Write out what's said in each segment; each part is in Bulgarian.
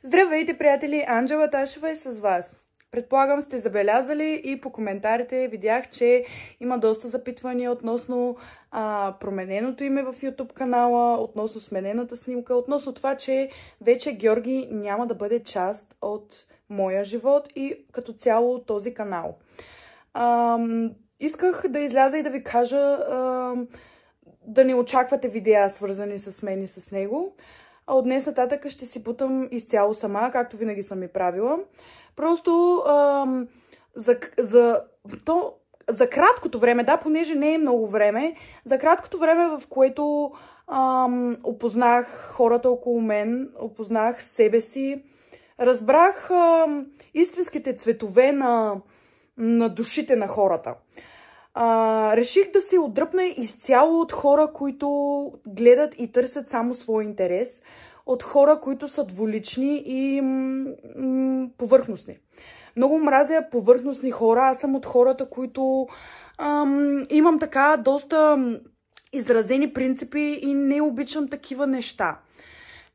Здравейте, приятели! Анджела Ташева е с вас. Предполагам сте забелязали и по коментарите видях, че има доста запитвания относно промененото име в YouTube канала, относно сменената снимка, относно това, че вече Георги няма да бъде част от моя живот и като цяло този канал. Исках да изляза и да ви кажа да не очаквате видеа, свързани с мен и с него. А от днес нататък ще си бутам изцяло сама, както винаги съм ми правила. Просто за краткото време, да, понеже не е много време, за краткото време, в което опознах хората около мен, опознах себе си, разбрах истинските цветове на душите на хората. Реших да се отдръпна изцяло от хора, които гледат и търсят само своя интерес, от хора, които са двулични и повърхностни. Много мразя повърхностни хора. Аз съм от хората, които имам така доста изразени принципи и не обичам такива неща.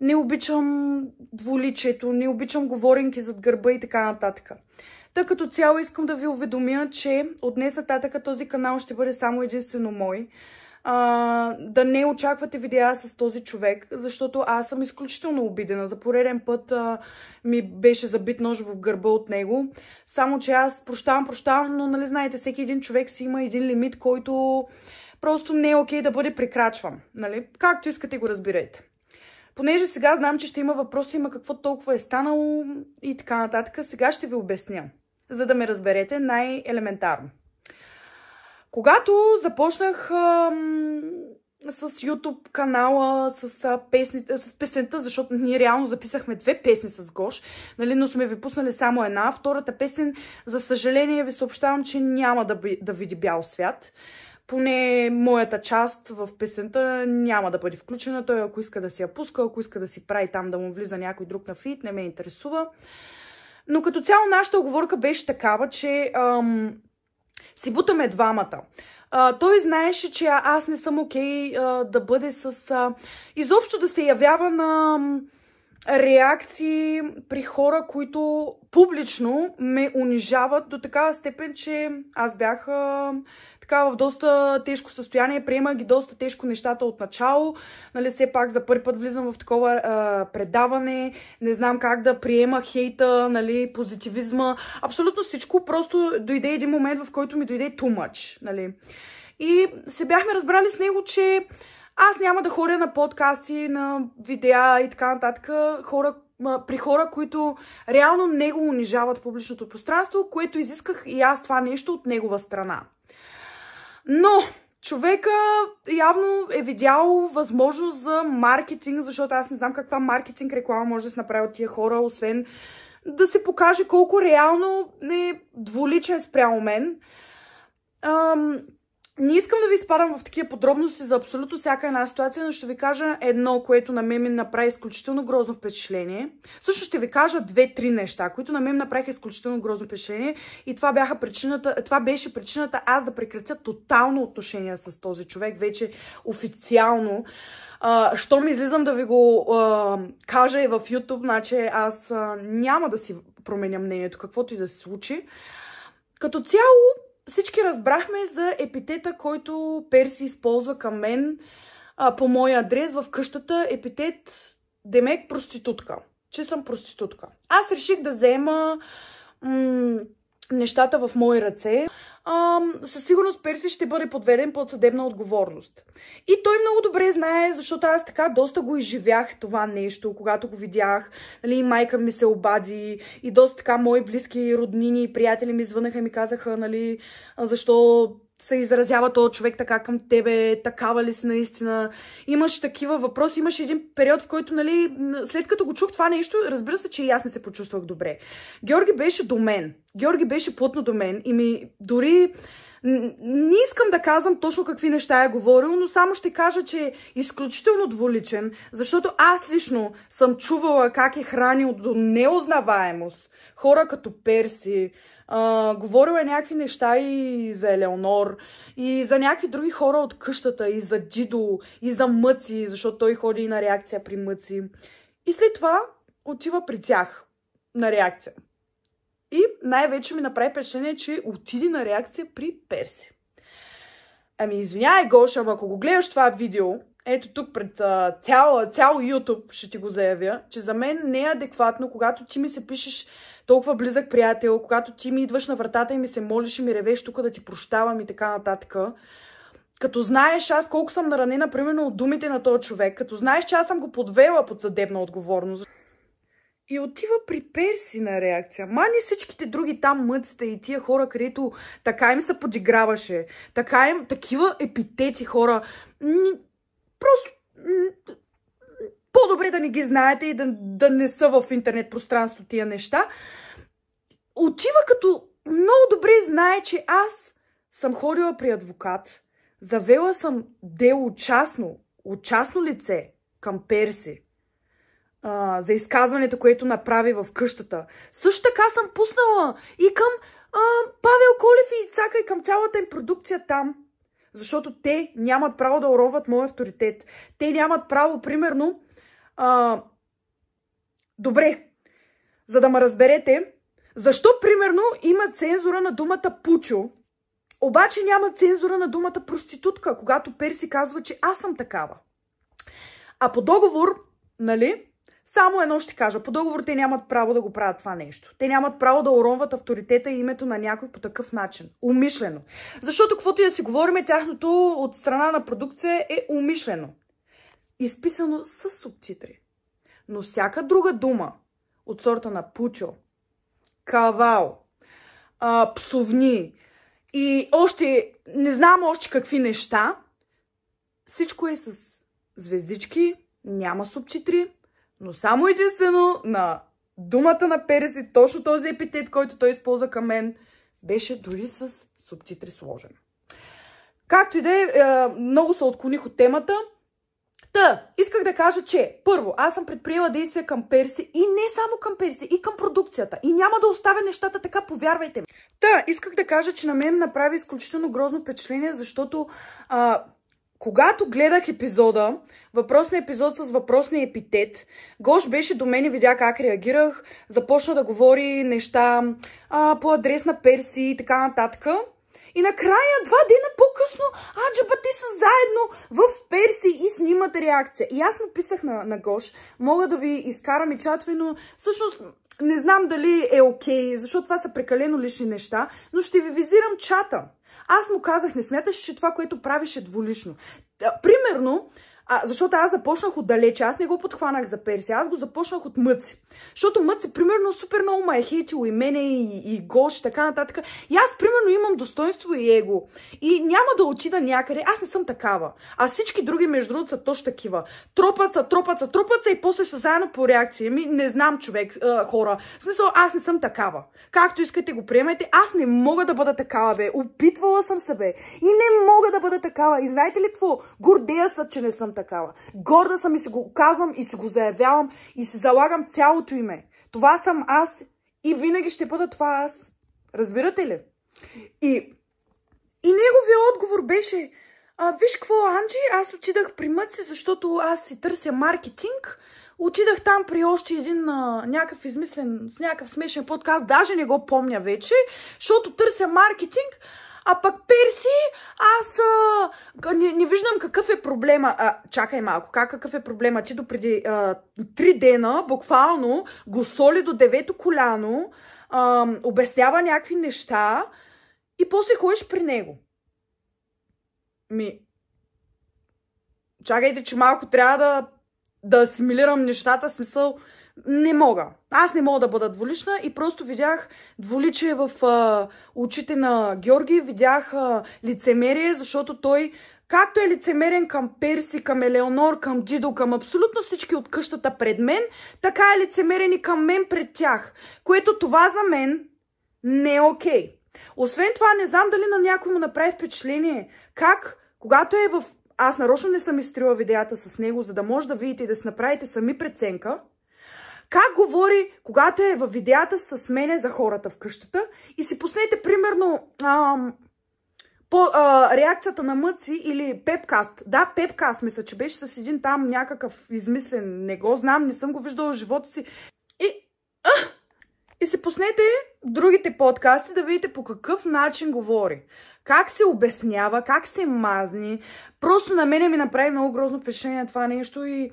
Не обичам двуличието, не обичам говоренки зад гърба и така нататък. Та като цяло искам да ви уведомя, че от днес нататък този канал ще бъде само единствено мой. Да не очаквате видеа с този човек, защото аз съм изключително обидена. За пореден път ми беше забит нож в гърба от него. Само че аз прощавам, но нали знаете, всеки един човек си има един лимит, който просто не е окей да бъде прекрачван. Нали? Както искате го разбирайте. Понеже сега знам, че ще има въпроси, има какво толкова е станало и така нататък, сега ще ви обясня, за да ме разберете най-елементарно. Когато започнах с YouTube канала, с песента, защото ние реално записахме 2 песни с Гош, нали, но сме ви пуснали само една. Втората песен, за съжаление, ви съобщавам, че няма да види бял свят. Поне моята част в песента няма да бъде включена. Той ако иска да си я пуска, ако иска да си прави там да му влиза някой друг на фит, не ме интересува. Но като цяло нашата оговорка беше такава, че си бутаме двамата. Той знаеше, че аз не съм окей да бъде с... изобщо да се явява на реакции при хора, които публично ме унижават до такава степен, че аз бях в доста тежко състояние, приемах ги доста тежко нещата от начало. Нали, все пак за първи път влизам в такова предаване, не знам как да приема хейта, нали, позитивизма, абсолютно всичко. Просто дойде един момент, в който ми дойде too much. Нали. И се бяхме разбрали с него, че аз няма да ходя на подкасти, на видеа и така нататък, при хора, които реално не го унижават в публичното пространство, което изисках и аз това нещо от негова страна. Но човека явно е видял възможност за маркетинг, защото аз не знам каква маркетинг реклама може да се направи от тия хора, освен да се покаже колко реално е двуличен спрямо мен. Не искам да ви изпадам в такива подробности за абсолютно всяка една ситуация, но ще ви кажа едно, което на мен ми направи изключително грозно впечатление. Също ще ви кажа 2-3 неща, които на мен направиха изключително грозно впечатление и това беше причината аз да прекратя тотално отношения с този човек, вече официално. Щом излизам да ви го кажа и в YouTube, значи аз няма да си променя мнението, каквото и да се случи. Като цяло, всички разбрахме за епитета, който Перси използва към мен по моя адрес в къщата. Епитет демек проститутка. Че съм проститутка. Аз реших да взема нещата в мои ръце. Със сигурност Перси ще бъде подведен под съдебна отговорност. И той много добре знае, защото аз така доста го изживях това нещо, когато го видях. Нали, майка ми се обади и доста така мои близки роднини и приятели ми звънаха и ми казаха, нали, защо се изразява този човек така към тебе, такава ли си наистина. Имаш такива въпроси, имаш един период, в който, нали, след като го чух това нещо, разбира се, че и аз не се почувствах добре. Георги беше до мен. Георги беше плътно до мен и ми дори... Не искам да казвам точно какви неща е говорил, но само ще кажа, че е изключително двуличен, защото аз лично съм чувала как е хранил до неузнаваемост хора като Перси, говорил е някакви неща и за Елеонор, и за някакви други хора от къщата, и за Дидо, и за Мъци, защото той ходи и на реакция при Мъци. И след това отива при тях на реакция. И най-вече ми направи впечатление, че отиде на реакция при Перси. Ами, извинявай, Гоша, ама ако го гледаш това видео, ето тук пред цял YouTube ще ти го заявя, че за мен не е адекватно, когато ти ми се пишеш толкова близък приятел, когато ти ми идваш на вратата и ми се молиш и ми ревеш тук да ти прощавам и така нататък. Като знаеш аз колко съм наранена, примерно от думите на този човек, като знаеш, че аз съм го подвела под съдебна отговорност. И отива при Перси на реакция. Мани всичките други там мъците и тия хора, където така им се подиграваше. Такива епитети хора. Просто по-добре да не ги знаете и да не са в интернет пространство тия неща. Отива като много добре знае, че аз съм ходила при адвокат. Завела съм дело от частно лице към Перси. За изказването, което направи в къщата. Също така съм пуснала и към Павел Колев и Ицака и към цялата им продукция там. Защото те нямат право да уронват моя авторитет. Те нямат право, примерно... Добре, за да ме разберете, защо, примерно, има цензура на думата пучо, обаче няма цензура на думата проститутка, когато Перси казва, че аз съм такава. А по договор, нали... Само едно ще кажа. По договор те нямат право да го правят това нещо. Те нямат право да уронват авторитета и името на някой по такъв начин. Умишлено. Защото, каквото и да си говорим, тяхното от страна на продукция е умишлено. Изписано с субтитри. Но всяка друга дума от сорта на пучо, кавал, псовни и още, не знам още какви неща, всичко е с звездички, няма субтитри, но само единствено на думата на Перси, точно този епитет, който той използва към мен, беше дори с субтитри сложен. Както и да е, много се отклоних от темата. Исках да кажа, че първо, аз съм предприела действия към Перси и не само към Перси, и към продукцията. И няма да оставя нещата така, повярвайте ми. Исках да кажа, че на мен направи изключително грозно впечатление, защото когато гледах епизода, въпросният епизод с въпросния епитет, Гош беше до мен и видя как реагирах, започна да говори неща по адрес на Перси и така нататък. И накрая, 2 дена по-късно, аджаба, те са заедно в Перси и снимат реакция. И аз написах на Гош, мога да ви изкарам и чатове, но всъщност не знам дали е окей, защото това са прекалено лични неща, но ще ви визирам чата. Аз му казах, не смяташ, че това, което правиш е двулично. Примерно, защото аз започнах отдалече, аз не го подхванах за Перси, аз го започнах от Мъци. Защото Мъци, примерно, супер много ме е хейтило и мене, и Гош, и така нататък. И аз, примерно, имам достоинство и его. И няма да отида някъде, аз не съм такава. А всички други, между другото, са точно такива. Тропат се и после са заедно по реакция. Не знам, човек, хора. В смисъл, аз не съм такава. Както искате го приемайте, аз не мога да бъда такава, бе. Опитвала съм се, бе. И не мога да бъда такава. И знаете ли какво? Гордея се, че не съм такава. Горда съм и си го казвам и си го заявявам и си залагам цялото име. Това съм аз и винаги ще бъда това аз. Разбирате ли? И неговия отговор беше: виж какво, Анджи, аз отидах при Мъци, защото аз си търся маркетинг. Отидах там при още един някакъв измислен, с някакъв смешен подкаст, даже не го помня вече, защото търся маркетинг. А пък Перси, аз не виждам какъв е проблема. Чакай малко, какъв е проблема? Ти допреди 3 дена, буквално, го соли до 9-то коляно, обяснява някакви неща и после ходиш при него. Чакайте, че малко трябва да асимилирам нещата, смисъл, не мога. Аз не мога да бъда двулична и просто видях двуличие в очите на Георги, видях лицемерие, защото той, както е лицемерен към Перси, към Елеонор, към Дидо, към абсолютно всички от къщата пред мен, така е лицемерен и към мен пред тях, което това за мен не е окей. Освен това, не знам дали на някой му направи впечатление, как, когато е в... Аз нарочно не съм изтрила видеята с него, за да може да видите и да си направите сами преценка, как говори, когато е във видеята с мене за хората в къщата и си пуснете, примерно, реакцията на Мъци или Пепкаст. Да, Пепкаст, мисля, че беше с един там някакъв измислен, не го знам, не съм го виждала в живота си. И се пуснете другите подкасти да видите по какъв начин говори. Как се обяснява, как се мазни. Просто на мене ми направи много грозно впечатление това нещо и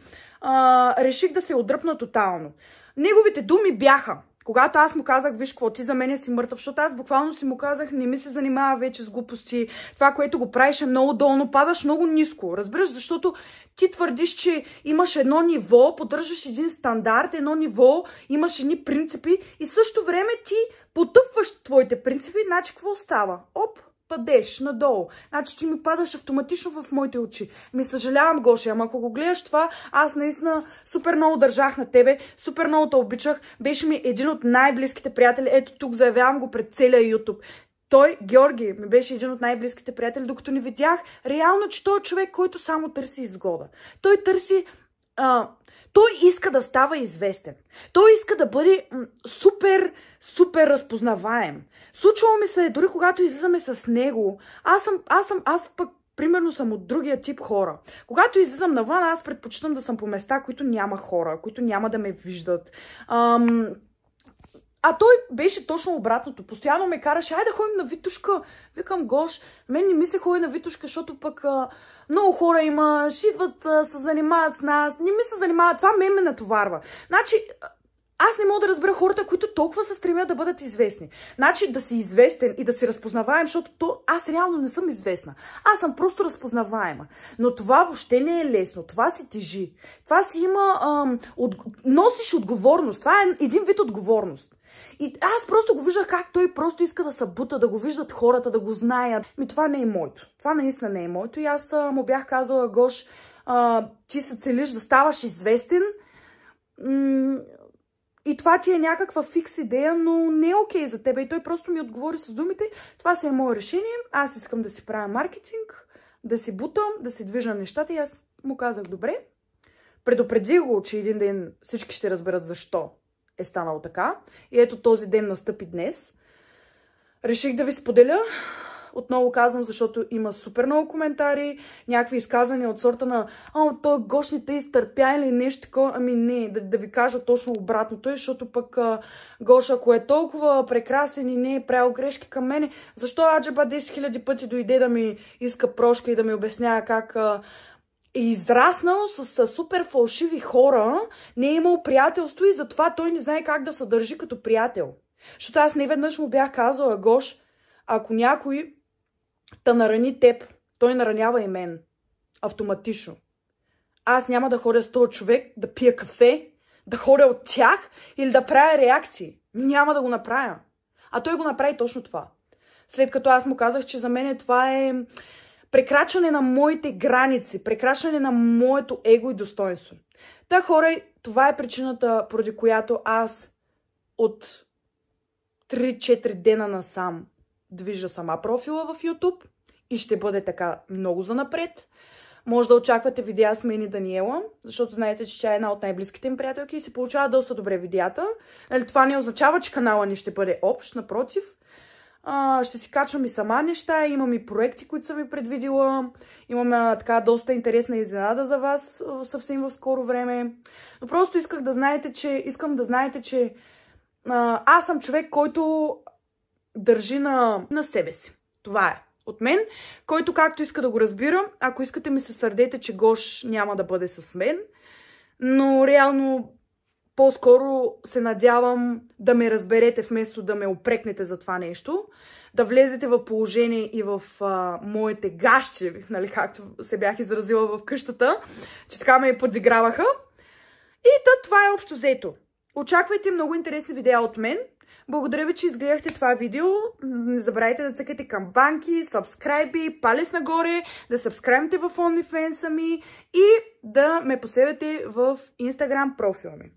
реших да се отдръпна тотално. Неговите думи бяха, когато аз му казах, виж какво, ти за мен си мъртъв, защото аз буквално си му казах, не ми се занимава вече с глупости, това, което го правиш е много долно, падаш много ниско, разбираш, защото ти твърдиш, че имаш едно ниво, поддържаш един стандарт, едно ниво, имаш едни принципи и в същото време ти потъпваш твоите принципи, значи какво става? Оп, падеш надолу. Значи ти ми падаш автоматично в моите очи. Ми съжалявам, Гоше, ама ако го гледаш това, аз наистина супер много държах на тебе, супер много те обичах. Беше ми един от най-близките приятели. Ето тук заявявам го пред целия YouTube. Той, Георги, ми беше един от най-близките приятели, докато не видях реално, че той е човек, който само търси изгода. Той търси... Той иска да става известен. Той иска да бъде супер разпознаваем. Случвало ми се, дори когато излизаме с него, аз пък примерно съм от другия тип хора. Когато излизам навън, аз предпочитам да съм по места, които няма хора, които няма да ме виждат. А той беше точно обратното. Постоянно ме караше, айде да ходим на Витушка. Викам, Гош, мен не ми се ходи на Витушка, защото пък много хора има, ще идват, се занимават с нас. Не ми се занимават, това ме натоварва. Значи, аз не мога да разбера хората, които толкова се стремят да бъдат известни. Значи, да си известен и да си разпознаваем, защото аз реално не съм известна. Аз съм просто разпознаваема. Но това въобще не е лесно. Това си тежи. Това си има... носиш отговорност. Това е един вид отговорност. И аз просто го виждах как той просто иска да се бута, да го виждат хората, да го знаят. Това не е моето. Това наистина не е моето. И аз му бях казала, Гош, ти се целиш да ставаш известен. И това ти е някаква фикс идея, но не е окей за тебе. И той просто ми отговори с думите, това си е мое решение, аз искам да си правя маркетинг, да си бутам, да си движа нещата. И аз му казах, добре. Предупредих го, че един ден всички ще разберат защо е станало така. И ето този ден настъпи днес. Реших да ви споделя. Отново казвам, защото има супер много коментари, някакви изказвания от сорта на той Гош не те изтърпя или нещо такова. Ами не, да ви кажа точно обратното, защото пък Гош, ако е толкова прекрасен и не е правил грешки към мене, защо аджаба 10 000 пъти дойде да ми иска прошка и да ми обяснява как е израснал с супер фалшиви хора, не е имал приятелство и затова той не знае как да се държи като приятел. Защото аз неведнъж му бях казала, Гош, ако някой та нарани теб, той наранява и мен. Автоматично. Аз няма да ходя с този човек да пия кафе, да ходя от тях или да правя реакции. Няма да го направя. А той го направи точно това. След като аз му казах, че за мен това е прекрачване на моите граници, прекрачване на моето его и достоинство. Та хора, това е причината, поради която аз от 3-4 дена насам движа сама профила в YouTube и ще бъде така много занапред. Може да очаквате видеа с мен и Даниела, защото знаете, че тя е една от най-близките им приятелки и се получава доста добре видеята. Това не означава, че канала ни ще бъде общ, напротив. Ще си качвам и сама неща, имам и проекти, които съм ви предвидила. Имам така доста интересна изненада за вас съвсем в скоро време. Но просто искам да знаете, че аз съм човек, който държи на себе си. Това е от мен, който както иска да го разбира. Ако искате ми се сърдете, че Гош няма да бъде с мен, но реално по-скоро се надявам да ме разберете, вместо да ме опрекнете за това нещо, да влезете в положение и в моите гащи, нали, както се бях изразила в къщата, че така ме подиграваха. И това е общо взето. Очаквайте много интересни видеа от мен. Благодаря ви, че изгледахте това видео. Не забравяйте да цъкате камбанки, сабскрайби, палец нагоре, да сабскрайбите в OnlyFans ми и да ме последвате в Instagram профила ми.